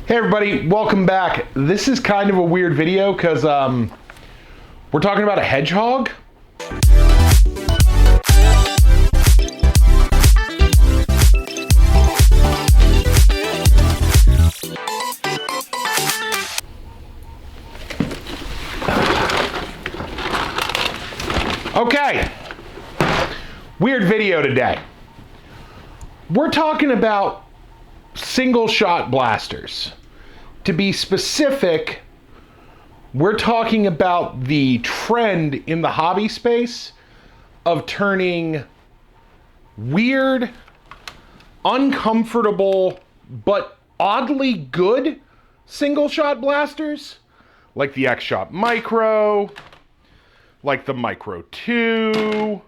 Hey everybody, welcome back. This is kind of a weird video because we're talking about a hedgehog. Okay, weird video today. We're talking about single shot blasters. To be specific, we're talking about the trend in the hobby space of turning weird, uncomfortable, but oddly good single shot blasters, like the X-Shot Micro, like the Micro 2,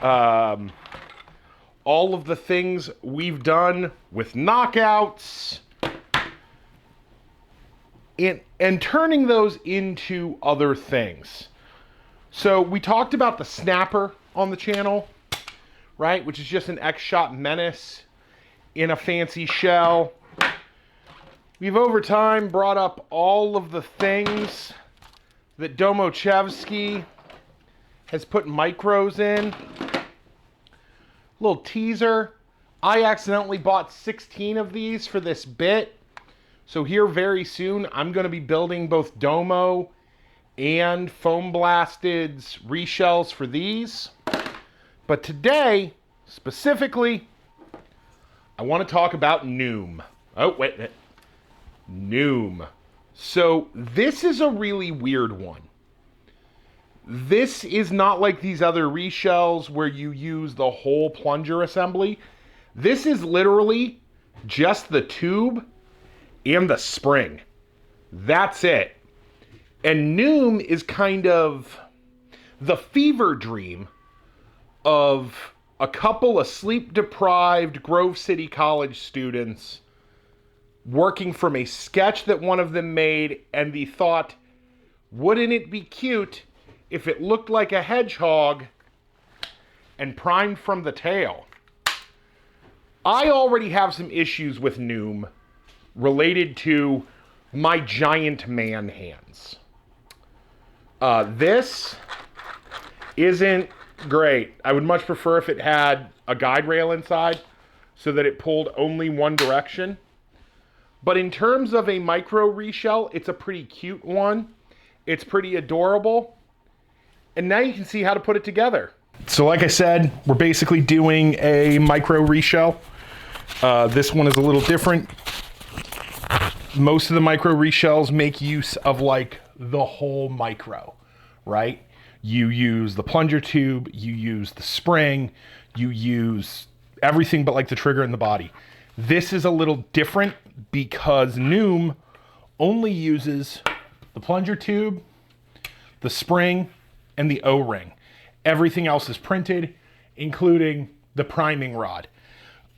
all of the things we've done with knockouts, and turning those into other things. So we talked about the Snapper on the channel, right? Which is just an X-Shot Menace in a fancy shell. We've over time brought up all of the things that Domochevsky has put micros in. Little teaser. I accidentally bought 16 of these for this bit. So here very soon, I'm going to be building both Domo and Foam Blasted's reshells for these. But today, specifically, I want to talk about NOOM. Oh, wait a minute. NOOM. So this is a really weird one. This is not like these other reshells where you use the whole plunger assembly. This is literally just the tube and the spring. That's it. And NOOM is kind of the fever dream of a couple of sleep-deprived Grove City College students working from a sketch that one of them made, and the thought, wouldn't it be cute if it looked like a hedgehog and primed from the tail? I already have some issues with NOOM related to my giant man hands. This isn't great. I would much prefer if it had a guide rail inside so that it pulled only one direction. But in terms of a micro reshell, it's a pretty cute one. It's pretty adorable. And now you can see how to put it together. So like I said, we're basically doing a micro reshell. This one is a little different. Most of the micro reshells make use of like the whole micro, right? You use the plunger tube, you use the spring, you use everything but like the trigger and the body. This is a little different because NOOM only uses the plunger tube, the spring, and the O-ring. Everything else is printed, including the priming rod.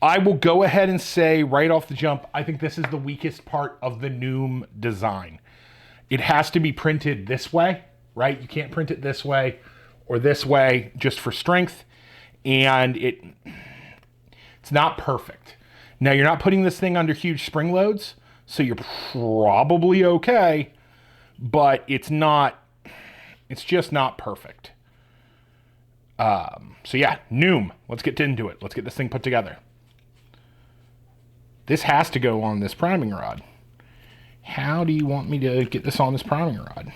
I will go ahead and say right off the jump, I think this is the weakest part of the NOOM design. It has to be printed this way, right? You can't print it this way or this way just for strength. And it's not perfect. Now, you're not putting this thing under huge spring loads, so you're probably okay, but it's just not perfect. So yeah, NOOM, let's get into it. Let's get this thing put together. This has to go on this priming rod. How do you want me to get this on this priming rod?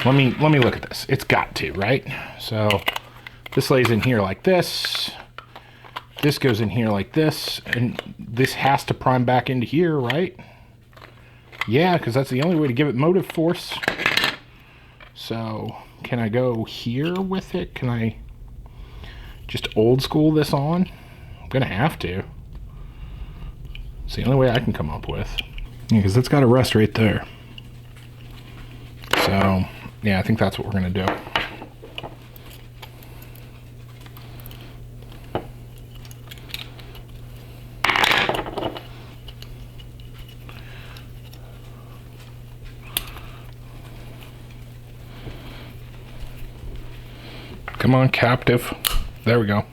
Let me look at this. It's got to, right? So this lays in here like this. This goes in here like this, and this has to prime back into here, right? Yeah, because that's the only way to give it motive force. So can I go here with it? Can I just old school this on? I'm gonna have to. It's the only way I can come up with. Yeah, because it's got to rest right there. So yeah, I think that's what we're gonna do. Come on, captive. There we go.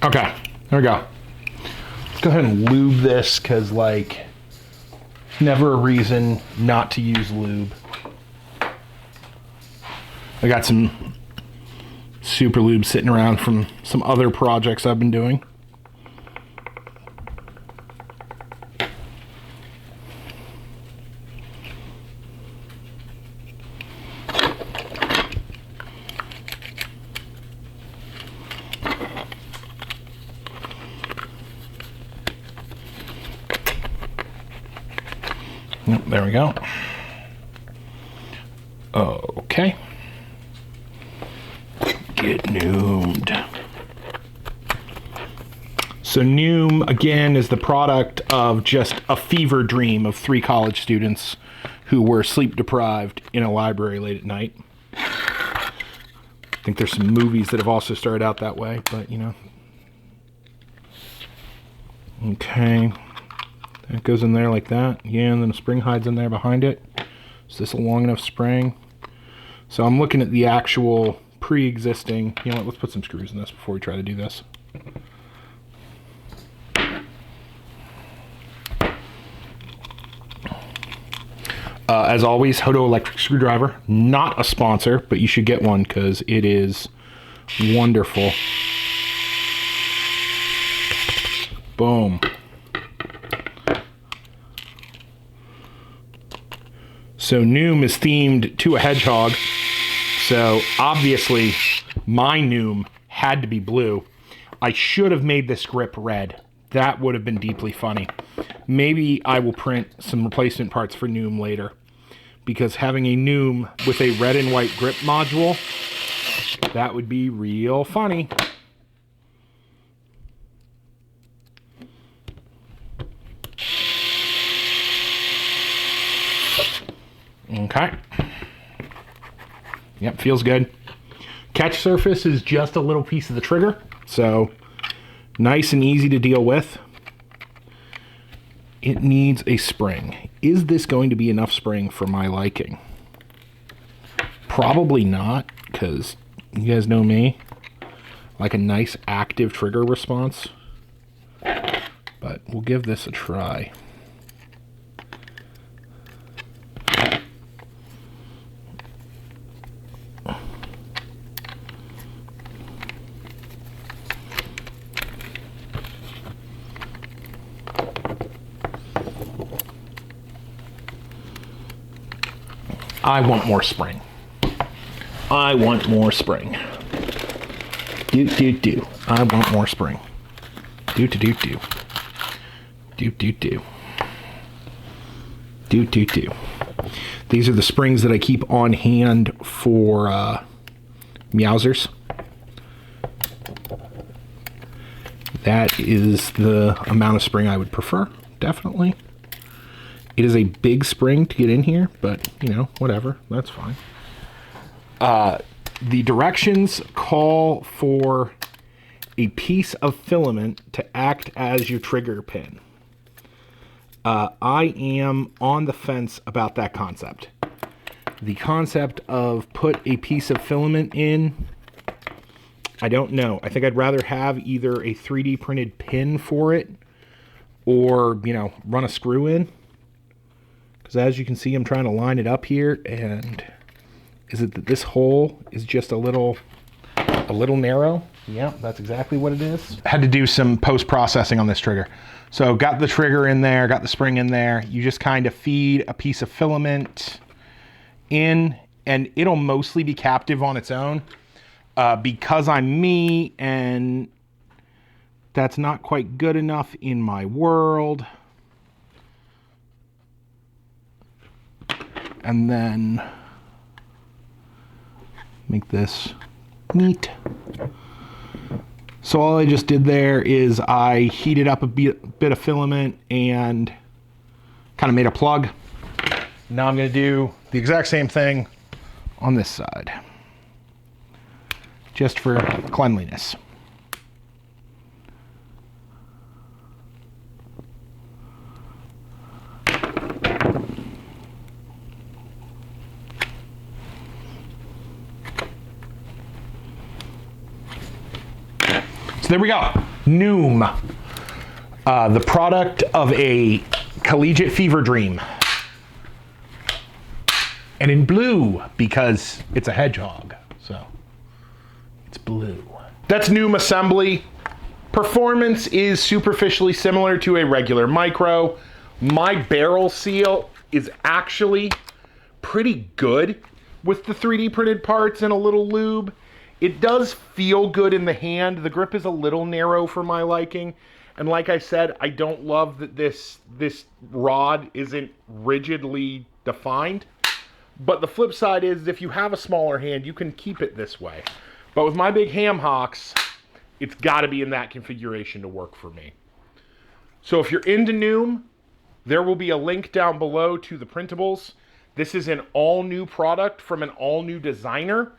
Okay, there we go. Let's go ahead and lube this, because, like, never a reason not to use lube. I got some super lube sitting around from some other projects I've been doing. Yep, there we go. Okay. Get NOOMed. So NOOM, again, is the product of just a fever dream of 3 college students who were sleep deprived in a library late at night. I think there's some movies that have also started out that way, but you know. Okay. It goes in there like that. Yeah, and then a spring hides in there behind it. Is this a long enough spring? So I'm looking at the actual pre-existing. You know what, let's put some screws in this before we try to do this. As always, Hodo electric screwdriver. Not a sponsor, but you should get one because it is wonderful. Boom. So NOOM is themed to a hedgehog, so obviously my NOOM had to be blue. I should have made this grip red. That would have been deeply funny. Maybe I will print some replacement parts for NOOM later, because having a NOOM with a red and white grip module, that would be real funny. Okay. Yep, feels good. Catch surface is just a little piece of the trigger, so nice and easy to deal with. It needs a spring. Is this going to be enough spring for my liking? Probably not, because you guys know me. Like a nice active trigger response. But we'll give this a try. I want more spring. I want more spring. Do. I want more spring. Do. Do. These are the springs that I keep on hand for Meowsers. That is the amount of spring I would prefer, definitely. It is a big spring to get in here, but, you know, whatever. That's fine. The directions call for a piece of filament to act as your trigger pin. I am on the fence about that concept. The concept of put a piece of filament in, I don't know. I think I'd rather have either a 3D printed pin for it or, you know, run a screw in. Because as you can see, I'm trying to line it up here, and is it that this hole is just a little narrow? Yeah, that's exactly what it is. I had to do some post-processing on this trigger. So got the trigger in there, got the spring in there. You just kind of feed a piece of filament in, and it'll mostly be captive on its own. Because I'm me, and that's not quite good enough in my world. And then make this neat. So all I just did there is I heated up a bit of filament and kind of made a plug. Now I'm going to do the exact same thing on this side, just for cleanliness. So there we go. NOOM, the product of a collegiate fever dream. And in blue, because it's a hedgehog, so it's blue. That's NOOM assembly. Performance is superficially similar to a regular micro. My barrel seal is actually pretty good with the 3D printed parts and a little lube. It does feel good in the hand. The grip is a little narrow for my liking. And like I said, I don't love that this rod isn't rigidly defined. But the flip side is if you have a smaller hand, you can keep it this way. But with my big ham hocks, it's got to be in that configuration to work for me. So if you're into NOOM, there will be a link down below to the printables. This is an all-new product from an all-new designer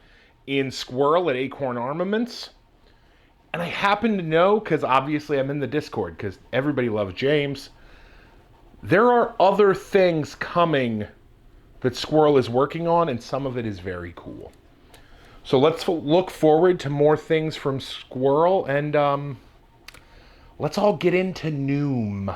in Squirrel at Acorn Armaments. And I happen to know, because obviously I'm in the Discord, because everybody loves James, there are other things coming that Squirrel is working on, and some of it is very cool. So let's look forward to more things from Squirrel, and let's all get into NOOM.